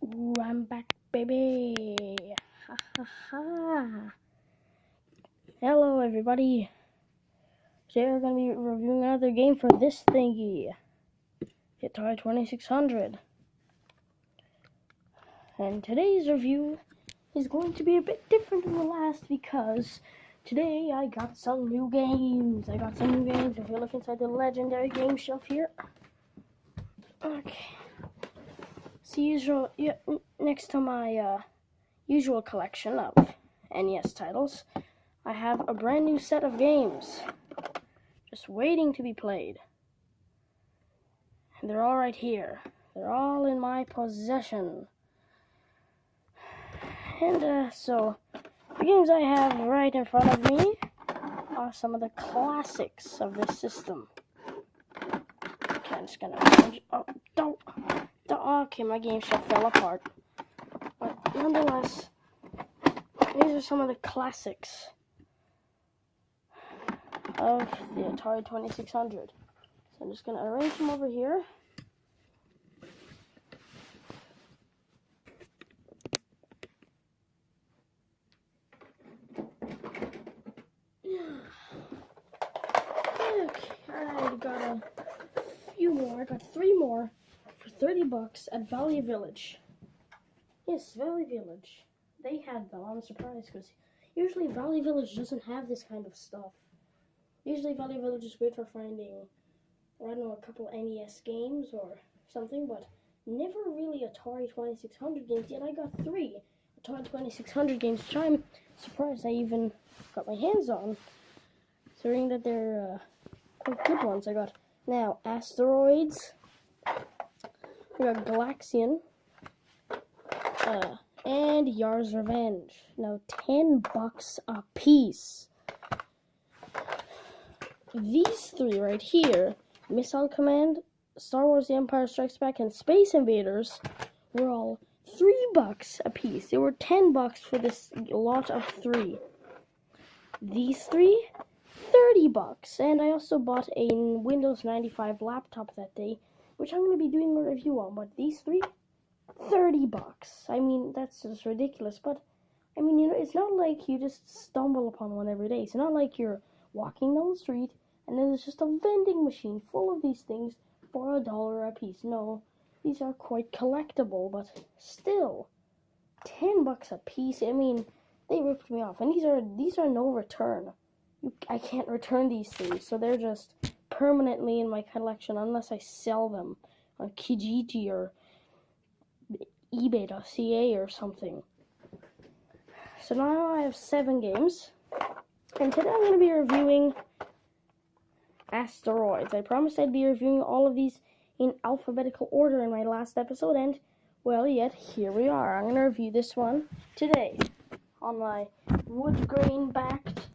Ooh, I'm back, baby. Ha ha ha. Hello, everybody. Today we're going to be reviewing another game for this thingy, Atari 2600. And today's review is going to be a bit different than the last because today I got some new games. If you look inside the legendary game shelf here. Okay. So next to my usual collection of NES titles, I have a brand new set of games just waiting to be played. And they're all right here. They're all in my possession. And so the games I have right in front of me are some of the classics of this system. Okay, I'm just gonna arrange. Oh, don't. Okay, my game shelf fell apart. But nonetheless, these are some of the classics of the Atari 2600. So I'm just going to arrange them over here. Okay, I got a few more. I got 3 more for $30 at Valley Village. Yes, Valley Village. They had them. I'm surprised because usually Valley Village doesn't have this kind of stuff. Usually Valley Village is great for finding, I don't know, a couple NES games or something, but never really Atari 2600 games. Yet I got 3 Atari 2600 games, which I'm surprised I even got my hands on, considering that they're good ones. I got now Asteroids, I got Galaxian, and Yar's Revenge. Now $10 a piece. These 3 right here, Missile Command, Star Wars The Empire Strikes Back, and Space Invaders, were all $3 a piece. They were $10 for this lot of 3. These 3, $30. And I also bought a Windows 95 laptop that day, which I'm going to be doing a review on. But these 3, $30. I mean, that's just ridiculous. But, I mean, you know, it's not like you just stumble upon one every day. It's not like you're walking down the street and then there's just a vending machine full of these things for $1 a piece. No, these are quite collectible, but still, $10 a piece. I mean, they ripped me off. And these are no return. I can't return these things, so they're just permanently in my collection unless I sell them on Kijiji or eBay.ca or something. So now I have 7 games, and today I'm going to be reviewing Asteroids. I promised I'd be reviewing all of these in alphabetical order in my last episode, and, well, yet here we are. I'm going to review this one today on my wood grain-backed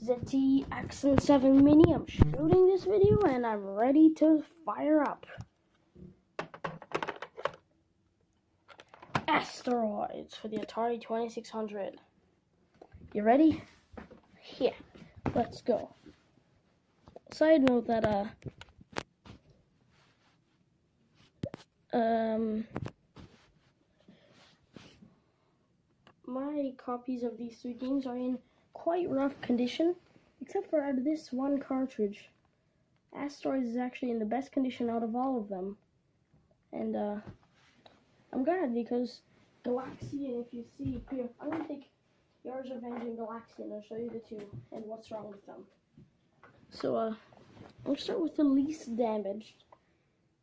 ZT Accent 7 Mini. I'm shooting this video, and I'm ready to fire up. Asteroids for the Atari 2600. You ready? Yeah, let's go. Side note that my copies of these 3 games are in quite rough condition, except for this one cartridge. Asteroids is actually in the best condition out of all of them, and I'm glad because Galaxian, if you see here, I'm gonna take Yar's Revenge and Galaxian and show you the 2 and what's wrong with them. So I'll start with the least damaged,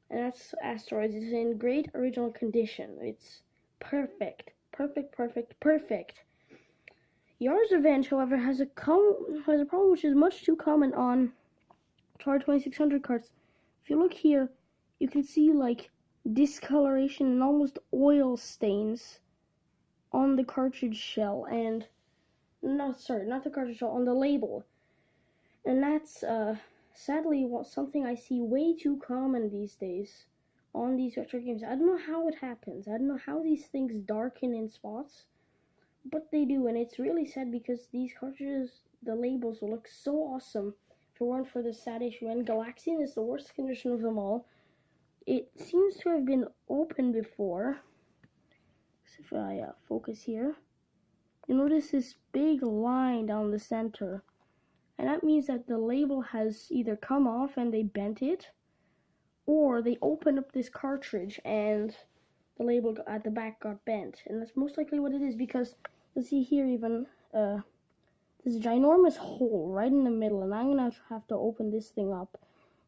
and that's Asteroids. It's in great original condition. It's perfect. Yar's Revenge, however, has a problem which is much too common on Atari 2600 carts. If you look here, you can see like discoloration and almost oil stains on the cartridge shell, and not the cartridge shell, on the label. And that's sadly something I see way too common these days on these retro games. I don't know how it happens. I don't know how these things darken in spots, but they do, and it's really sad because these cartridges, the labels will look so awesome if it weren't for this sad issue. And Galaxian is the worst condition of them all. It seems to have been opened before, if I focus here, you notice this big line down the center. And that means that the label has either come off and they bent it, or they opened up this cartridge and the label at the back got bent. And that's most likely what it is, because you'll see here even this ginormous hole right in the middle, and I'm gonna have to open this thing up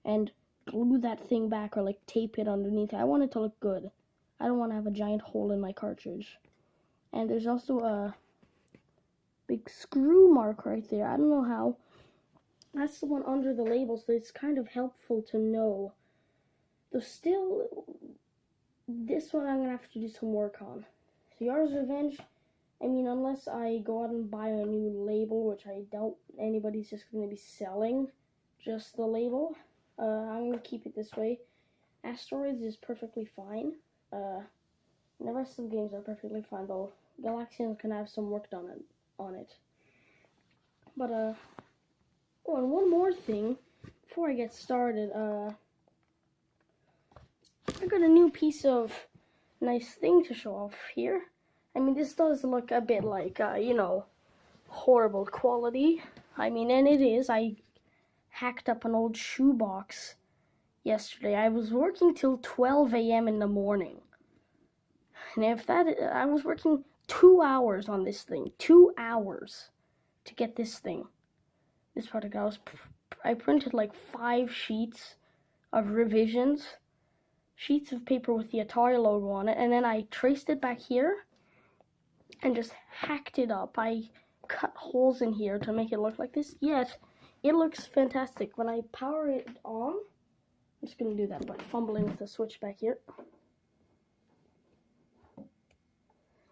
and glue that thing back, or like tape it underneath. I want it to look good. I don't want to have a giant hole in my cartridge. And there's also a big screw mark right there. I don't know how. That's the one under the label, so it's kind of helpful to know. Though still, this one I'm gonna have to do some work on. So Yars' Revenge, I mean, unless I go out and buy a new label, which I doubt anybody's just gonna be selling just the label, I'm gonna keep it this way. Asteroids is perfectly fine. The rest of the games are perfectly fine, though Galaxians can have some work done on it. But oh, and one more thing before I get started. I got a new piece of nice thing to show off here. I mean, this does look a bit like you know, horrible quality. I mean, and it is. I hacked up an old shoebox yesterday. I was working till 12 a.m. in the morning. And if that, I was working 2 hours on this thing. 2 hours to get this thing. This product, I printed like 5 sheets of revisions. Sheets of paper with the Atari logo on it. And then I traced it back here and just hacked it up. I cut holes in here to make it look like this. Yet, it looks fantastic. When I power it on, I'm just going to do that by fumbling with the switch back here.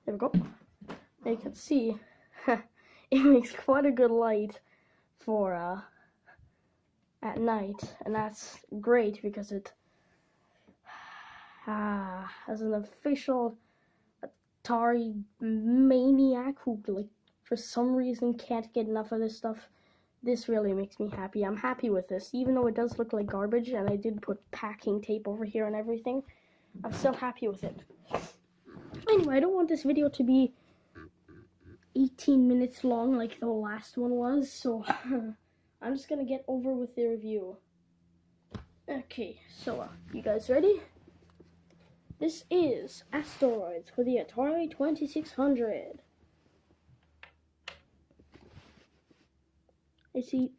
There we go. Now you can see it makes quite a good light for at night, and that's great because it as an official Atari maniac who, like, for some reason can't get enough of this stuff, this really makes me happy. I'm happy with this, even though it does look like garbage, and I did put packing tape over here and everything. I'm still happy with it. Anyway, I don't want this video to be 18 minutes long like the last one was, so I'm just gonna get over with the review. Okay, so you guys ready? This is Asteroids for the Atari 2600.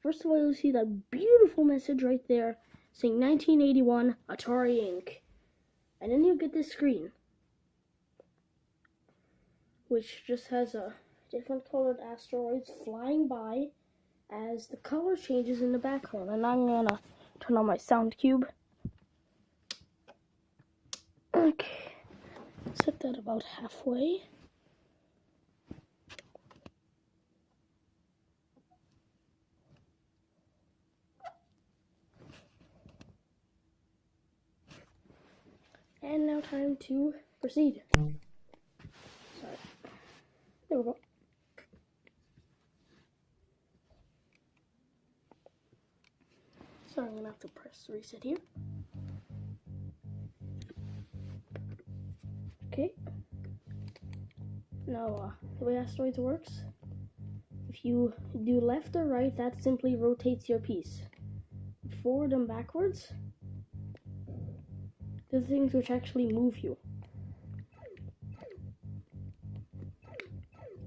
First of all, you'll see that beautiful message right there saying 1981 Atari Inc. And then you'll get this screen, which just has a different colored asteroids flying by as the color changes in the background. And I'm gonna turn on my sound cube. Okay, set that about halfway. And now time to proceed. Sorry. There we go. So I'm gonna have to press reset here. Okay. Now, the way Asteroids works, if you do left or right, that simply rotates your piece. Forward and backwards, the things which actually move you.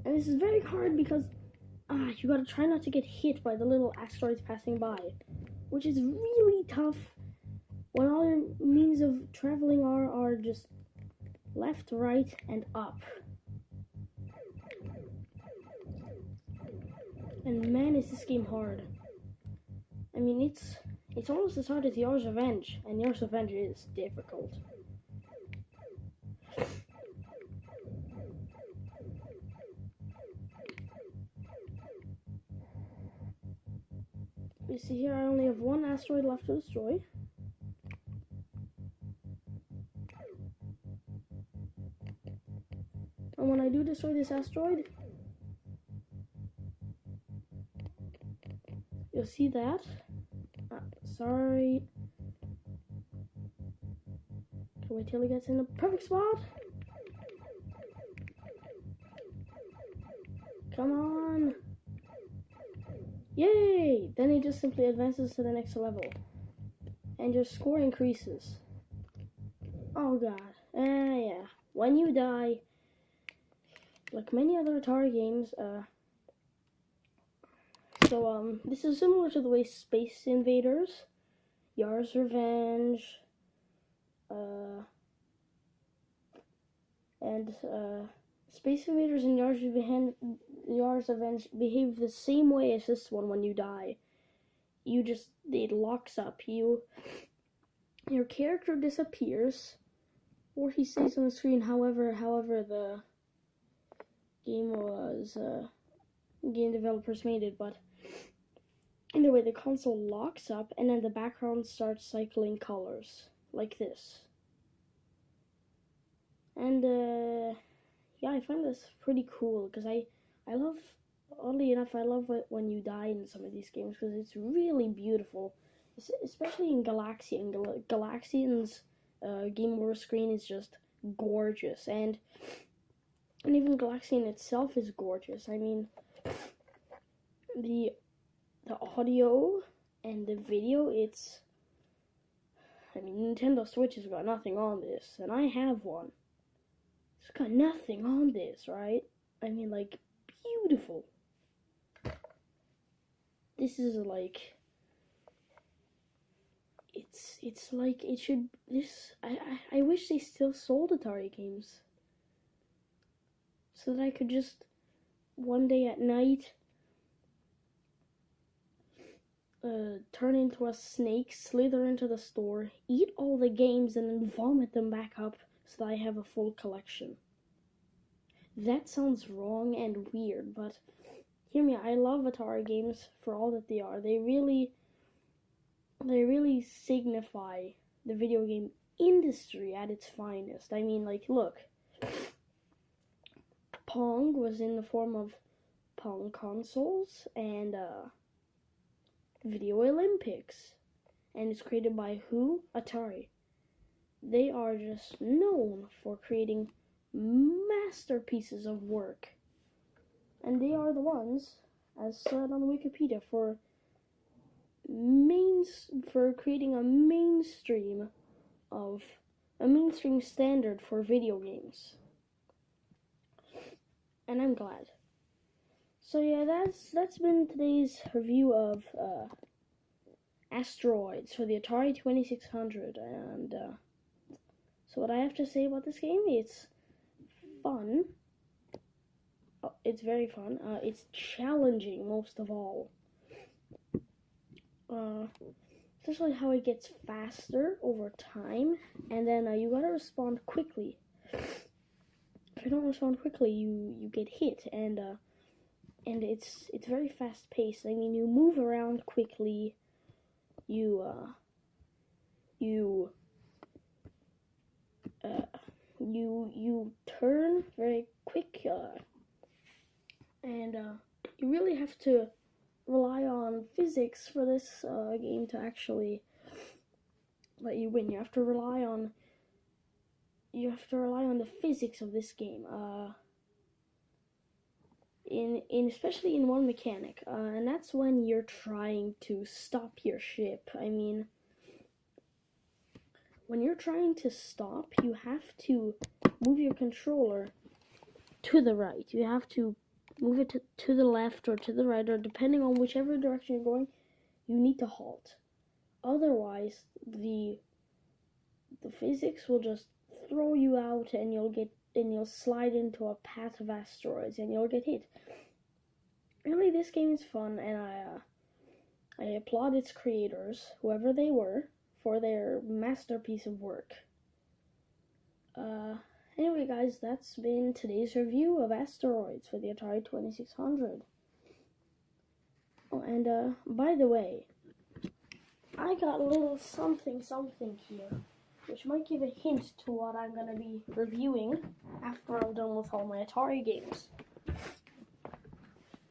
And this is very hard because you gotta try not to get hit by the little asteroids passing by, which is really tough when all your means of traveling are just left, right, and up. And man, is this game hard. I mean, it's almost as hard as Yars' Revenge, and Yars' Revenge is difficult. You see here, I only have one asteroid left to destroy. And when I do destroy this asteroid, you'll see that. Sorry. Can wait till he gets in the perfect spot. Come on. Yay! Then it just simply advances to the next level. And your score increases. Oh god. Yeah. When you die, like many other Atari games, this is similar to the way Space Invaders, Yar's Revenge, Space Invaders and Yar's Revenge behave the same way as this one when you die. It locks up. Your character disappears, or he stays on the screen however the game developers made it, but anyway, the console locks up and then the background starts cycling colors, like this. And, yeah, I find this pretty cool, because oddly enough, I love it when you die in some of these games, because it's really beautiful, especially in Galaxian. Galaxian's game over screen is just gorgeous, and even Galaxian itself is gorgeous. I mean, the audio and the video, Nintendo Switch has got nothing on this, and I have one. It's got nothing on this, right? I mean, like, beautiful. This is like, it's like, it should, I wish they still sold Atari games. So that I could just, one day at night, turn into a snake, slither into the store, eat all the games, and then vomit them back up so that I have a full collection. That sounds wrong and weird, but hear me, I love Atari games for all that they are. They really signify the video game industry at its finest. I mean, like, look, Pong was in the form of Pong consoles and Video Olympics, and it's created by who? Atari. They are just known for creating masterpieces of work, and they are the ones, as said on Wikipedia, for creating a mainstream standard for video games, and I'm glad. So yeah, that's been today's review of Asteroids for the Atari 2600, and so what I have to say about this game, it's fun. It's very fun. It's challenging most of all. Especially how it gets faster over time, and then you gotta respond quickly. If you don't respond quickly, you get hit, and it's very fast paced. I mean, you move around quickly. You turn very quick, and you really have to rely on physics for this game to actually let you win. You have to rely on the physics of this game. Especially in one mechanic, and that's when you're trying to stop your ship. I mean, when you're trying to stop, you have to move your controller to the right. You have to move it to the left or to the right, or depending on whichever direction you're going, you need to halt. Otherwise, the physics will just throw you out, and you'll slide into a path of asteroids, and you'll get hit. Really, this game is fun, and I applaud its creators, whoever they were, for their masterpiece of work. Anyway, guys, that's been today's review of Asteroids for the Atari 2600. Oh, and by the way, I got a little something here, which might give a hint to what I'm going to be reviewing after I'm done with all my Atari games.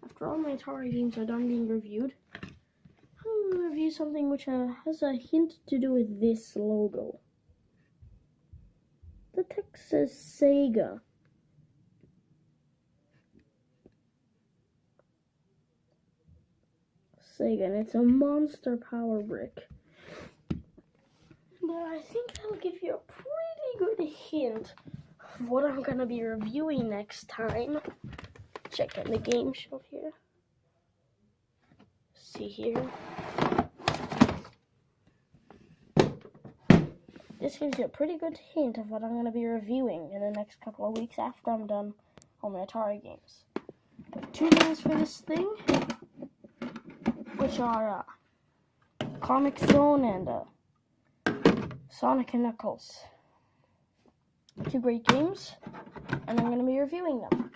After all my Atari games are done being reviewed, I'm going to review something which has a hint to do with this logo. The text says Sega. Sega, and it's a monster power brick. But I think that'll give you a pretty good hint of what I'm gonna be reviewing next time. Check out the game show here. See here. This gives you a pretty good hint of what I'm going to be reviewing in the next couple of weeks after I'm done on my Atari games. But 2 games for this thing, which are Comic Zone and Sonic and Knuckles. 2 great games, and I'm going to be reviewing them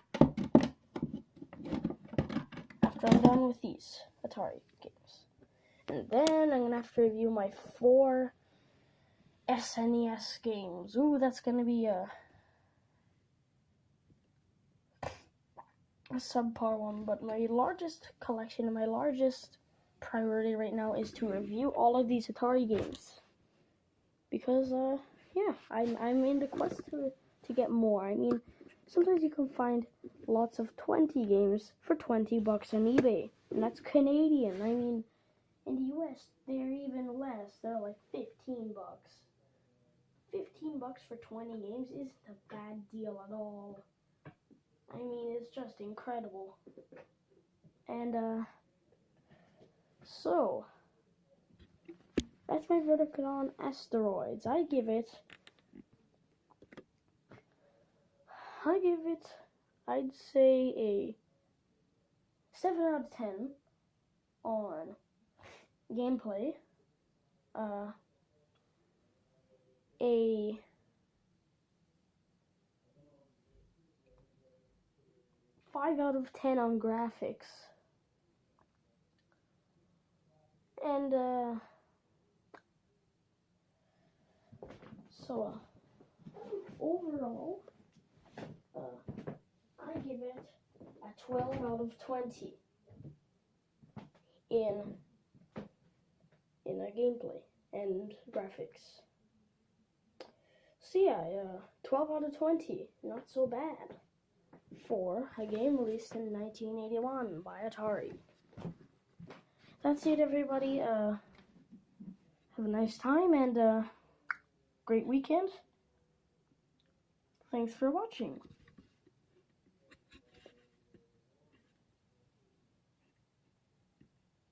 after I'm done with these Atari games. And then I'm going to have to review my 4 SNES games. Ooh, that's gonna be a subpar one, but my largest collection and my largest priority right now is to review all of these Atari games. Because, yeah, I'm in the quest to get more. I mean, sometimes you can find lots of 20 games for $20 on eBay, and that's Canadian. I mean, in the US, they're even less. They're like $15. $15 for 20 games isn't a bad deal at all. I mean, it's just incredible. And, so, that's my verdict on Asteroids. I give it, I'd say a 7 out of 10 on gameplay, a 5 out of 10 on graphics, and so overall, I give it a 12 out of 20 in gameplay and graphics. So yeah, 12 out of 20, not so bad for a game released in 1981 by Atari. That's it, everybody. Have a nice time and great weekend. Thanks for watching.